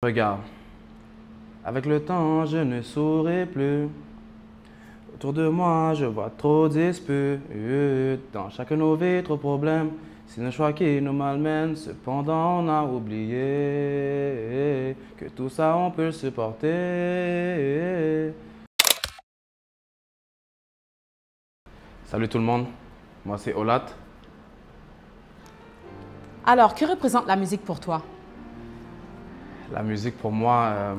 Regarde, avec le temps, je ne souris plus. Autour de moi, je vois trop de disputes. Dans chacun nos vies, trop de problèmes. C'est nos choix qui nous malmènent. Cependant, on a oublié que tout ça, on peut le supporter. Salut tout le monde, moi c'est Olat. Alors, que représente la musique pour toi? La musique pour moi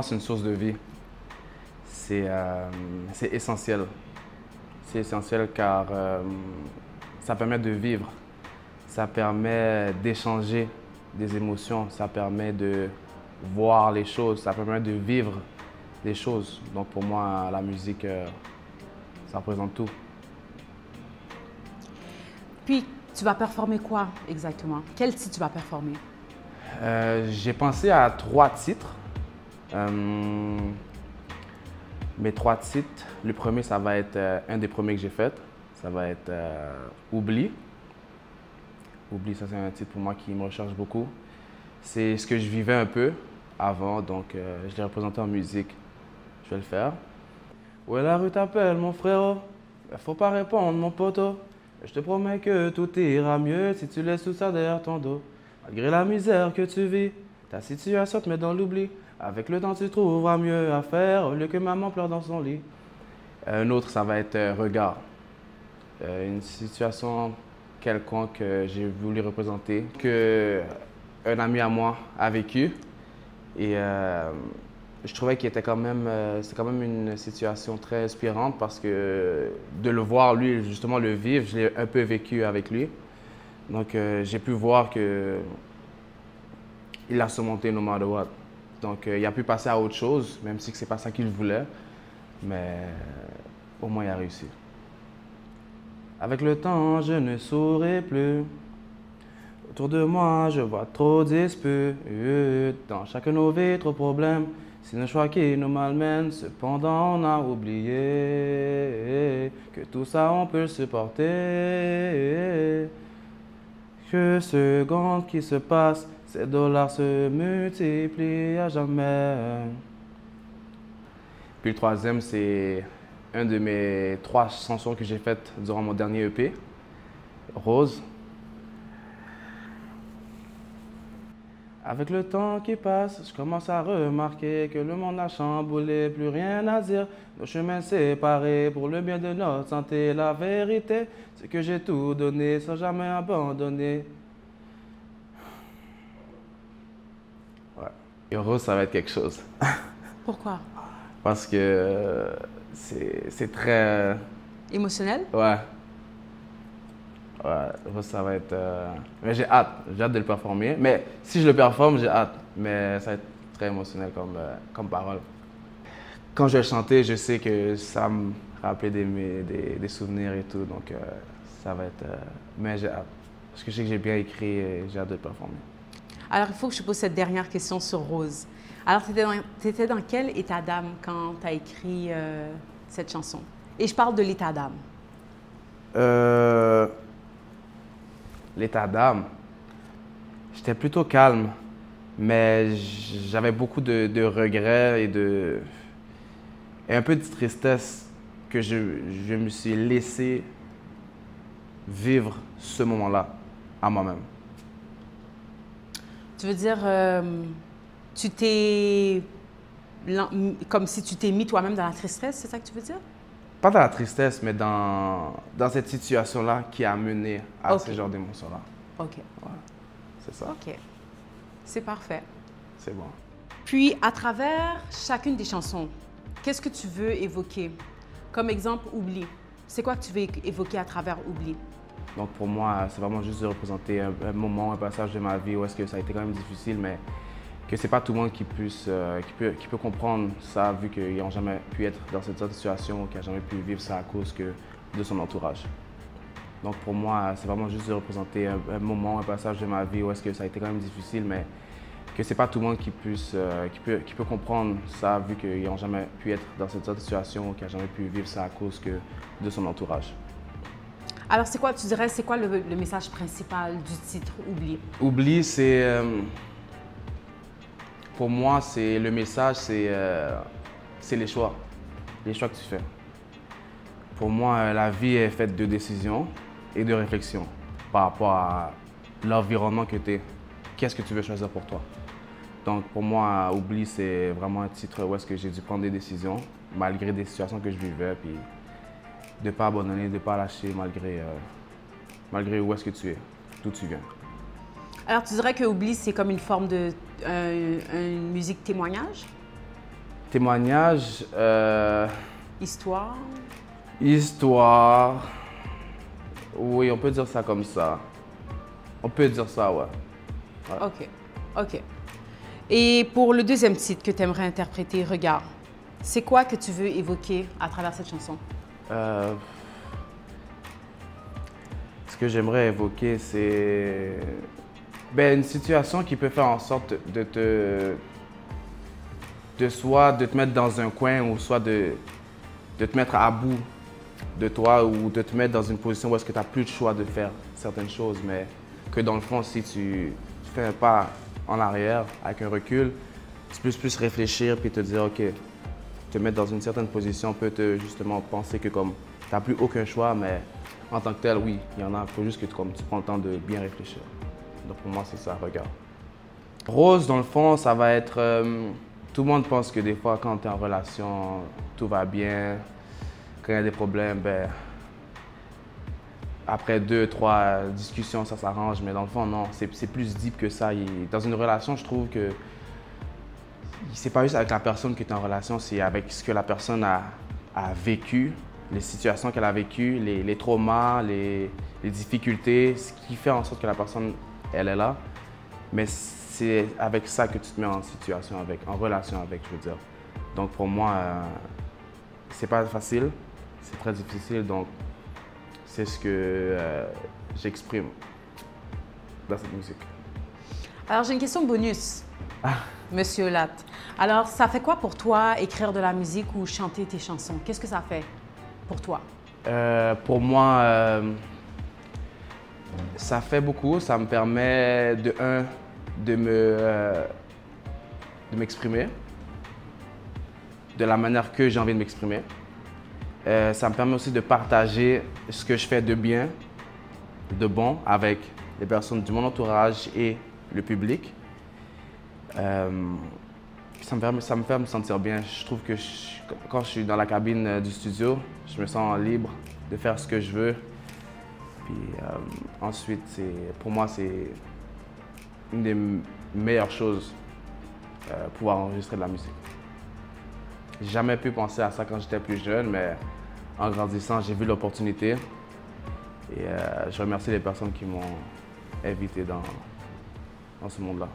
c'est une source de vie. C'est essentiel. C'est essentiel car ça permet de vivre, ça permet d'échanger des émotions, ça permet de voir les choses, ça permet de vivre des choses. Donc pour moi, la musique, ça représente tout. Puis, tu vas performer quoi exactement? Quel titre tu vas performer? J'ai pensé à 3 titres. Mes 3 titres, le premier, ça va être un des premiers que j'ai fait. Ça va être Oubli. Oubli, ça c'est un titre pour moi qui me recherche beaucoup. C'est ce que je vivais un peu avant, donc je l'ai représenté en musique. Je vais le faire. Ouais, la rue t'appelle, mon frérot. Faut pas répondre, mon poteau. Je te promets que tout ira mieux si tu laisses tout ça derrière ton dos. Malgré la misère que tu vis, ta situation te met dans l'oubli. Avec le temps, tu trouveras mieux à faire au lieu que maman pleure dans son lit. Un autre, ça va être Regard. Une situation quelconque que j'ai voulu représenter, que un ami à moi a vécu. Et je trouvais qu'il était c'est quand même une situation très inspirante parce que de le voir, lui, justement, le vivre, je l'ai un peu vécu avec lui. Donc, j'ai pu voir que il a surmonté no matter what. Donc, il a pu passer à autre chose, même si ce n'est pas ça qu'il voulait. Mais au moins, il a réussi. Avec le temps, je ne souris plus. Autour de moi, je vois trop de disputes. Dans chacun nos vies, trop de problèmes. C'est nos choix qui nous malmènent. Cependant, on a oublié que tout ça, on peut le supporter. Que secondes qui se passent, ces dollars se multiplient à jamais. Puis le troisième, c'est un de mes 3 chansons que j'ai faites durant mon dernier EP, Rose. Avec le temps qui passe, je commence à remarquer que le monde a chamboulé, plus rien à dire. Nos chemins séparés pour le bien de notre santé. La vérité, c'est que j'ai tout donné sans jamais abandonner. Ouais. Et Rose, ça va être quelque chose. Pourquoi? Parce que c'est très... Émotionnel? Ouais. Ouais, Rose, ça va être... Mais j'ai hâte de le performer. Mais si je le performe, j'ai hâte. Mais ça va être très émotionnel comme parole. Quand je vais chanter, je sais que ça va me rappeler des souvenirs et tout. Donc, ça va être... mais j'ai hâte. Parce que je sais que j'ai bien écrit et j'ai hâte de le performer. Alors, il faut que je pose cette dernière question sur Rose. Alors, tu étais dans quel état d'âme quand tu as écrit cette chanson? Et je parle de l'état d'âme. L'état d'âme, j'étais plutôt calme, mais j'avais beaucoup de regrets et un peu de tristesse que je me suis laissé vivre ce moment-là à moi-même. Tu veux dire, comme si tu t'es mis toi-même dans la tristesse, c'est ça que tu veux dire? Pas dans la tristesse, mais dans cette situation-là qui a mené à ce genre d'émotion-là. OK. Ouais, c'est ça. OK. C'est parfait. C'est bon. Puis, à travers chacune des chansons, qu'est-ce que tu veux évoquer? Comme exemple, Oubli. C'est quoi que tu veux évoquer à travers Oubli? Donc pour moi, c'est vraiment juste de représenter un moment, un passage de ma vie où est-ce que ça a été quand même difficile, mais que c'est pas tout le monde qui peut comprendre ça, vu qu'ils n'ont jamais pu être dans cette situation, qui n'a jamais pu vivre ça à cause de son entourage. Donc pour moi, c'est vraiment juste de représenter un moment, un passage de ma vie où est-ce que ça a été quand même difficile, mais que c'est pas tout le monde qui peut comprendre ça, vu qu'ils n'ont jamais pu être dans cette situation, qui n'a jamais pu vivre ça à cause de son entourage. Alors, c'est quoi, tu dirais, c'est quoi le message principal du titre Oubli? Oubli, c'est Pour moi, le message, c'est les choix que tu fais. Pour moi, la vie est faite de décisions et de réflexions par rapport à l'environnement que tu es. Qu'est-ce que tu veux choisir pour toi? Donc pour moi, Oublie, c'est vraiment un titre où est-ce que j'ai dû prendre des décisions malgré des situations que je vivais, puis de ne pas abandonner, de ne pas lâcher malgré où est-ce que tu es, d'où tu viens. Alors, tu dirais que Oublie, c'est comme une forme de une musique témoignage? Témoignage, Histoire? histoire, oui, on peut dire ça comme ça. On peut dire ça, ouais. OK. OK. Et pour le deuxième titre que tu aimerais interpréter, Regard, c'est quoi que tu veux évoquer à travers cette chanson? Ce que j'aimerais évoquer, c'est une situation qui peut faire en sorte soit de te mettre dans un coin ou soit de te mettre à bout de toi ou de te mettre dans une position où est-ce que tu n'as plus le choix de faire certaines choses, mais que dans le fond, si tu fais un pas en arrière avec un recul, tu peux plus réfléchir puis te dire, OK, te mettre dans une certaine position peut te justement penser que comme tu n'as plus aucun choix, mais en tant que tel, oui, il y en a, il faut juste que tu prends le temps de bien réfléchir. Donc pour moi, c'est ça, Regarde. Rose, dans le fond, ça va être... tout le monde pense que des fois, quand tu es en relation, tout va bien. Quand il y a des problèmes, après 2, 3 discussions, ça s'arrange. Mais dans le fond, non, c'est plus deep que ça. Dans une relation, je trouve que c'est pas juste avec la personne que tu es en relation, c'est avec ce que la personne a vécu, les situations qu'elle a vécues, les traumas, les difficultés, ce qui fait en sorte que la personne, elle est là. Mais c'est avec ça que tu te mets en situation avec, en relation avec, je veux dire. Donc pour moi, c'est pas facile, c'est très difficile, donc c'est ce que j'exprime dans cette musique. Alors, j'ai une question bonus, Monsieur Latte. Alors, ça fait quoi pour toi écrire de la musique ou chanter tes chansons? Qu'est-ce que ça fait pour toi? Pour moi, ça fait beaucoup. Ça me permet de m'exprimer de la manière que j'ai envie de m'exprimer. Ça me permet aussi de partager ce que je fais de bien, de bon avec les personnes de mon entourage et le public. Ça me fait me sentir bien. Je trouve que quand je suis dans la cabine du studio, je me sens libre de faire ce que je veux. Puis ensuite, pour moi, c'est une des meilleures choses, pouvoir enregistrer de la musique. J'ai jamais pu penser à ça quand j'étais plus jeune, mais en grandissant, j'ai vu l'opportunité. Et je remercie les personnes qui m'ont invité dans ce monde-là.